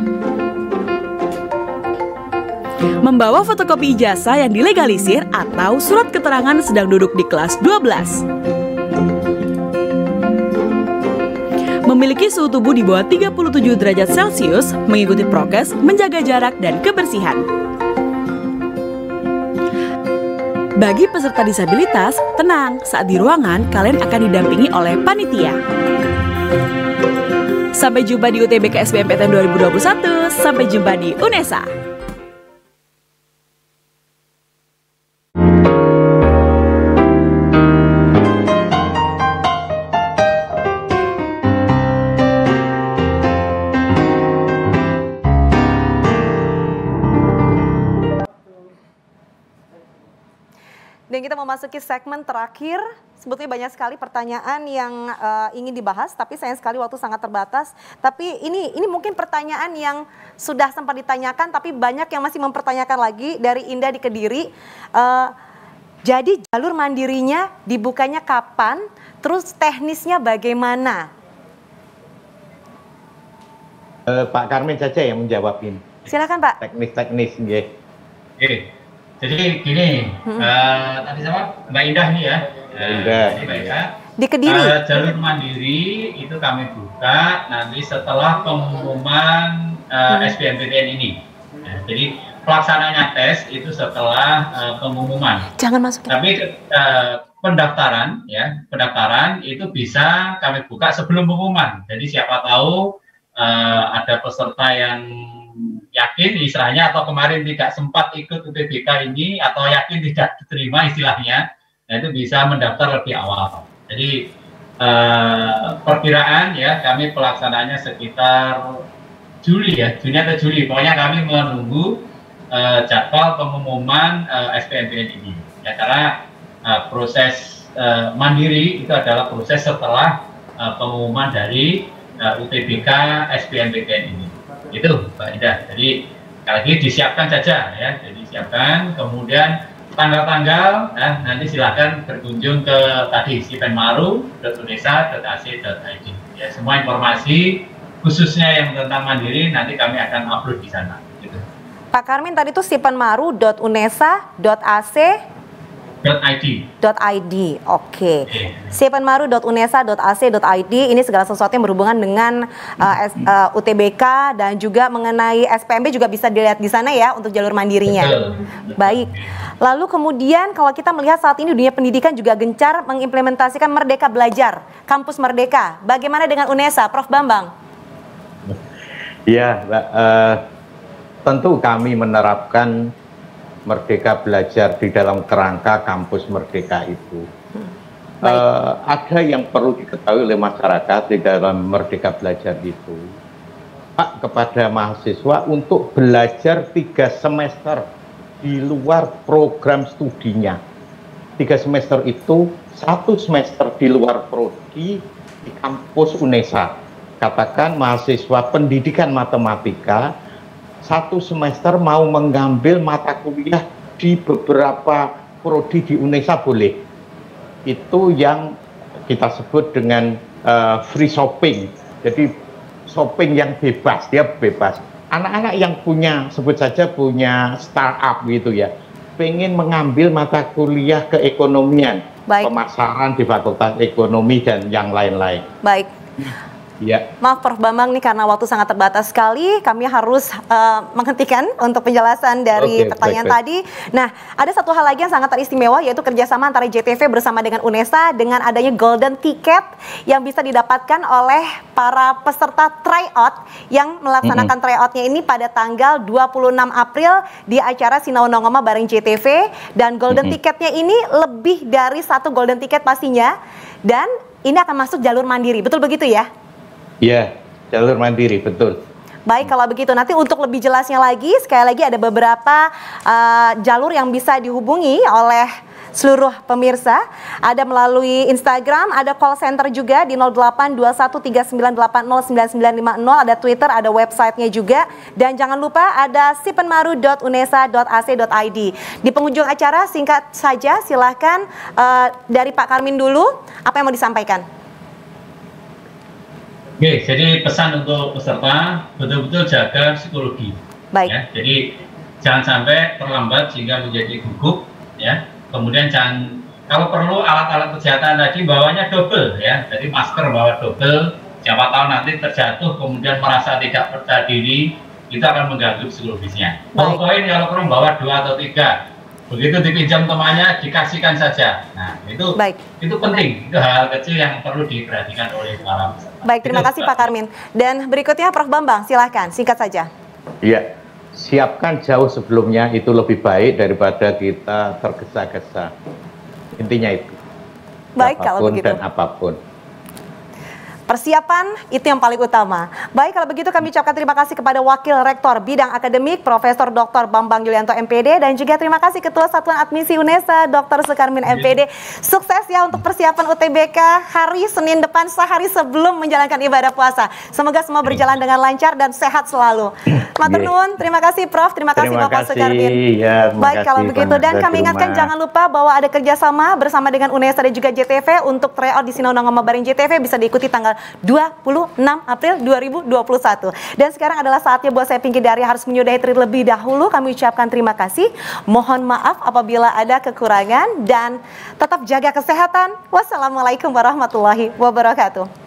D: Membawa fotokopi ijazah yang dilegalisir atau surat keterangan sedang duduk di kelas 12. Memiliki suhu tubuh di bawah 37 derajat Celcius, mengikuti prokes, menjaga jarak, dan kebersihan. Bagi peserta disabilitas, tenang, saat di ruangan kalian akan didampingi oleh panitia. Sampai jumpa di UTBK SBMPTN 2021, sampai jumpa di UNESA.
A: Dan kita memasuki segmen terakhir. Sebetulnya banyak sekali pertanyaan yang ingin dibahas, tapi sayang sekali waktu sangat terbatas. Tapi ini mungkin pertanyaan yang sudah sempat ditanyakan, tapi banyak yang masih mempertanyakan lagi. Dari Indah di Kediri, jadi jalur mandirinya dibukanya kapan? Terus teknisnya bagaimana?
B: Pak Karmin saja yang menjawab ini.
A: Silakan Pak.
B: Teknis-teknis, ya.
C: Oke. Jadi gini, tadi sama Mbak Indah nih ya.
B: Indah.
C: Mbak Indah.
A: Di Kediri.
C: Jalur mandiri itu kami buka nanti setelah pengumuman SBMPTN ini. Jadi pelaksananya tes itu setelah pengumuman.
A: Jangan masuk.
C: Tapi pendaftaran itu bisa kami buka sebelum pengumuman. Jadi siapa tahu ada peserta yang yakin istilahnya, atau kemarin tidak sempat ikut UTBK ini, atau yakin tidak diterima istilahnya, nah itu bisa mendaftar lebih awal. Jadi perkiraan ya kami pelaksananya sekitar Juni atau Juli. Pokoknya kami menunggu jadwal pengumuman SBMPTN ini. Ya, karena proses mandiri itu adalah proses setelah pengumuman dari UTBK SBMPTN ini. Itu Mbak Indah. Jadi sekali lagi disiapkan saja ya. Jadi siapkan, kemudian tanggal-tanggal nanti silakan berkunjung ke tadi sipenmaru.unesa.ac.id. Ya, semua informasi khususnya yang tentang mandiri nanti kami akan upload di sana. Gitu.
A: Pak Karmin, tadi itu sipenmaru.unesa.ac.id. Oke. sipenmaru.unesa.ac.id, ini segala sesuatu yang berhubungan dengan UTBK dan juga mengenai SPMB juga bisa dilihat di sana ya untuk jalur mandirinya.
C: Betul.
A: Baik. Lalu kemudian kalau kita melihat saat ini dunia pendidikan juga gencar mengimplementasikan Merdeka Belajar, Kampus Merdeka. Bagaimana dengan UNESA, Prof. Bambang?
B: Ya, tentu kami menerapkan Merdeka Belajar di dalam kerangka Kampus Merdeka itu. Ada yang perlu diketahui oleh masyarakat di dalam Merdeka Belajar itu, Pak, kepada mahasiswa untuk belajar 3 semester di luar program studinya. 3 semester itu 1 semester di luar prodi di kampus UNESA. Katakan mahasiswa pendidikan matematika 1 semester mau mengambil mata kuliah di beberapa prodi di UNESA boleh. Itu yang kita sebut dengan free shopping. Jadi shopping yang bebas, dia bebas. Anak-anak yang punya, sebut saja punya startup gitu ya, pengen mengambil mata kuliah keekonomian, pemasaran di Fakultas Ekonomi dan yang lain-lain.
A: Baik.
B: Ya.
A: Maaf Prof. Bambang nih karena waktu sangat terbatas sekali, kami harus menghentikan untuk penjelasan dari pertanyaan tadi. Nah, ada satu hal lagi yang sangat teristimewa yaitu kerjasama antara JTV bersama dengan UNESA dengan adanya golden ticket yang bisa didapatkan oleh para peserta tryout yang melaksanakan tryoutnya ini pada tanggal 26 April di acara Sinau Nongoma bareng JTV, dan golden ticketnya ini lebih dari satu golden ticket pastinya, dan ini akan masuk jalur mandiri, betul begitu ya?
B: Ya, jalur mandiri, betul.
A: Baik, kalau begitu nanti untuk lebih jelasnya lagi, sekali lagi ada beberapa jalur yang bisa dihubungi oleh seluruh pemirsa. Ada melalui Instagram, ada call center juga di 082139809950, ada Twitter, ada websitenya juga. Dan jangan lupa ada sipenmaru.unesa.ac.id. Di penghujung acara singkat saja, silahkan dari Pak Karmin dulu, apa yang mau disampaikan?
C: Oke, jadi pesan untuk peserta betul-betul jaga psikologi.
A: Baik.
C: Ya, jadi jangan sampai terlambat sehingga menjadi gugup. Ya, kemudian jangan, kalau perlu alat-alat kesehatan tadi bawanya double ya. Jadi masker bawa double. Siapa tahu nanti terjatuh kemudian merasa tidak percaya diri, itu akan mengganggu psikologisnya. Poin kalau perlu bawa 2 atau 3. Begitu dipinjam temannya dikasihkan saja. Nah, itu penting. Itu hal kecil yang perlu diperhatikan oleh para peserta.
A: Baik, terima kasih Pak Karmin. Dan berikutnya Prof. Bambang, silahkan singkat saja.
B: Iya, siapkan jauh sebelumnya, itu lebih baik daripada kita tergesa-gesa. Intinya itu.
A: Baik, kalau begitu.
B: Dan apapun.
A: Persiapan itu yang paling utama. Baik, kalau begitu kami ucapkan terima kasih kepada Wakil Rektor Bidang Akademik Profesor Dr. Bambang Yulianto MPD, dan juga terima kasih Ketua Satuan Admisi UNESA Dr. Sukarmin MPD. Sukses ya untuk persiapan UTBK hari Senin depan sehari sebelum menjalankan ibadah puasa. Semoga semua berjalan dengan lancar dan sehat selalu. Matur nuwun, terima kasih Prof, terima kasih Bapak Sukarmin.
B: Ya,
A: baik, kalau begitu, dan kami ingatkan jangan lupa bahwa ada kerjasama bersama dengan UNESA dan juga JTV untuk tryout di Sinau Nongoma bareng JTV bisa diikuti tanggal 26 April 2021. Dan sekarang adalah saatnya buat saya Pinky Daria harus menyudahi terlebih dahulu. Kami ucapkan terima kasih. Mohon maaf apabila ada kekurangan dan tetap jaga kesehatan. Wassalamualaikum warahmatullahi wabarakatuh.